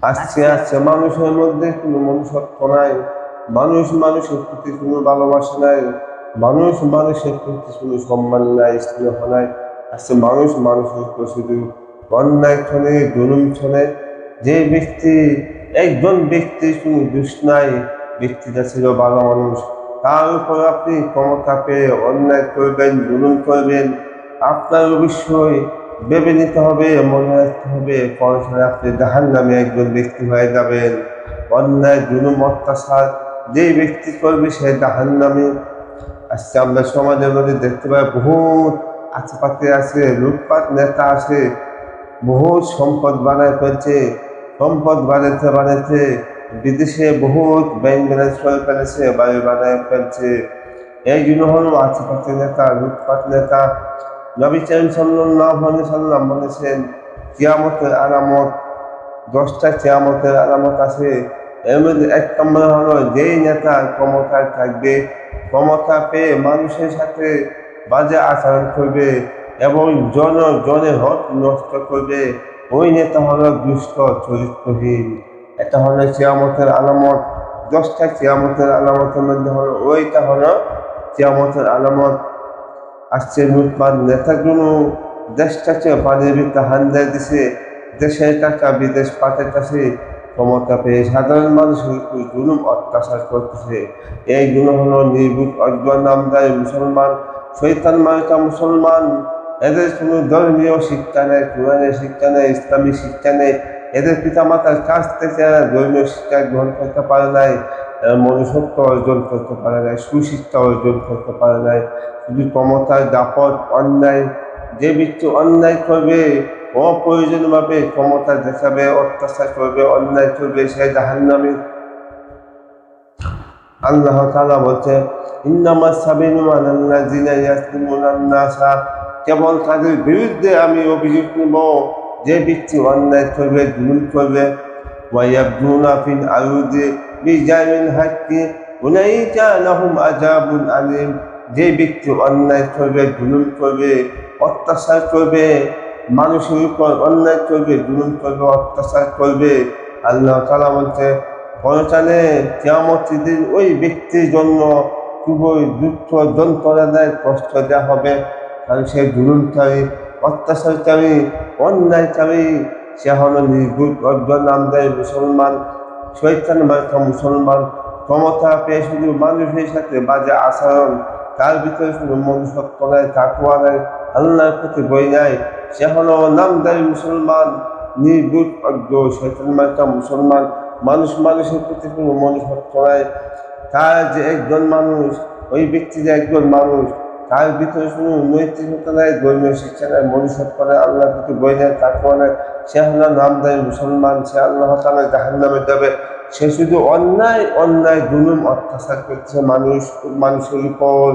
আস্তে আস্তে মানুষের মধ্যে কোনো মনুষ্যত্ব নাই, মানুষ মানুষের প্রতি কোনো ভালোবাসা নাই, মানুষ মানুষের প্রতি কোনো সম্মান নাই, স্নেহ নাই। আজকে মানুষ মানুষের উপর শুধু অন্যায় চলে, জুলুম চলে। যে ব্যক্তি, একজন ব্যক্তি শুধু দোষ নাই, ব্যক্তিটা ছিল ভালো মানুষ, তার উপর আপনি ক্ষমতা পেয়ে অন্যায় করবেন, জুলুম করবেন, আপনার অবশ্যই ভেবে নিতে হবে, মনে রাখতে হবে, পরে আপনি জাহান্নামে একজন ব্যক্তি হয়ে যাবেন। অন্যায় জুলুম অত্যাচার যে ব্যক্তি করবে সে জাহান্নামে। আজকে আমরা সমাজের মধ্যে দেখতে পাই বহুত আশেপাশে আছে, লুটপাট নেতা আছে, বহুত সম্পদ বানায় ফেলছে, সম্পদ বানাতে বানাতে বিদেশে বহুত ব্যাংক ব্যালেন্স করে ফেলেছে, বাড়ি বানায় ফেলছে। এই জন্য হলো আশেপাশে নেতা, লুটপাট নেতা। নবী করিম সাল্লাল্লাহু আলাইহি সাল্লাম বলেছেন, কিয়ামতের আলামত 10টা কিয়ামতের আলামত আছে। এর মধ্যে 1 নম্বর হলো যেই নেতা ক্ষমতায় থাকবে, ক্ষমতা পেয়ে মানুষের সাথে বাজে আচরণ করবে এবং জনের হক নষ্ট করবে, ওই নেতা হলো দুষ্ট চরিত্রহীন। এটা হলো কিয়ামতের আলামত। 10টা কিয়ামতের আলামতের মধ্যে হলো ওইটা হলো কিয়ামতের আলামত। আসছে লুটপাট নেতাগুলো দেশটাকে পানির ভিতরে হান্দায় দিছে, দেশের টাকা বিদেশ পাঠাইতেছে, ক্ষমতা পেয়ে সাধারণ মানুষের উপর জুলুম অত্যাচার করতেছে। এইগুলো হলো নির্ভীক অজ্ঞ নামদারি মুসলমান, শৈতান মার্কা মুসলমান। এদের কোনো ধর্মীয় শিক্ষা নেই, কোরআনের শিক্ষা নেই, ইসলামিক শিক্ষা নেই। এদের পিতামাতার কাছ থেকে ধর্মীয় শিক্ষা গ্রহণ করতে পারে নাই, মনুষ্যত্ব অর্জন করতে পারে নাই, সুশিক্ষা অর্জন করতে পারে নাই। শুধু ক্ষমতার দাপট, অন্যায়। যে ব্যক্তি অন্যায় করবে, অপ্রয়োজনীয়ভাবে ক্ষমতা দেখাবে, অত্যাচার করবে, অন্যায় করবে, সে জাহান্নামী। আল্লাহ তাআলা বলছে, ইন্নামাস সাবিলু আলাল্লাযিনা ইয়াজলিমুনান নাসা, কেবল তাদের বিরুদ্ধে আমি অভিযোগ নেব যে ব্যক্তি অন্যায় করবে, জুলুম করবে। ওয়া ইয়াবগুনা ফিল আরদি বিগাইরিল হাক্কি উলাইকা লাহুম আযাবুন আলীম। যে ব্যক্তি অন্যায় করবে, জুলুম করবে, অত্যাচার করবে, মানুষের উপর অন্যায় করবে, জুলুম করবে, অত্যাচার করবে, আল্লাহ তাআলা বলছে পরকালে কিয়ামতের দিন ওই ব্যক্তির জন্য খুবই দুঃখ যন্ত্রণাদায়ক কষ্ট দেওয়া হবে। কারণ সে জুলুমকারী, অত্যাচারকারী, অন্যায়কারী, সে হলো নির্ভুল অজ্ঞ নামদারি মুসলমান, শয়তান মার্কা মুসলমান। ক্ষমতা পেয়ে শুধু মানুষের সাথে বাজে আচরণ, তার ভিতরে শুধু মনুষ্যত্ব নাই, তাকওয়া নাই, আল্লাহর প্রতি ভয় নাই, সে হলো নামদারি মুসলমান, নির্ভুল অজ্ঞ শয়তান মার্কা মুসলমান। মানুষের প্রতি কোনো মনুষ্যত্ব নাই। তার যে একজন মানুষ, ওই ব্যক্তি যে একজন মানুষ, তার ভিতরে শুধু নৈতিকতা নাই, ধর্মীয় শিক্ষা নাই, মনুষ্যত্ব নাই, আল্লাহর প্রতি ভয় নাই, তাকওয়া নাই, সে হলো নামদারি মুসলমান। সে আল্লাহ তাআলা জাহান্নামে যাবে। সে শুধু অন্যায় জুলুম অত্যাচার করছে মানুষের উপর।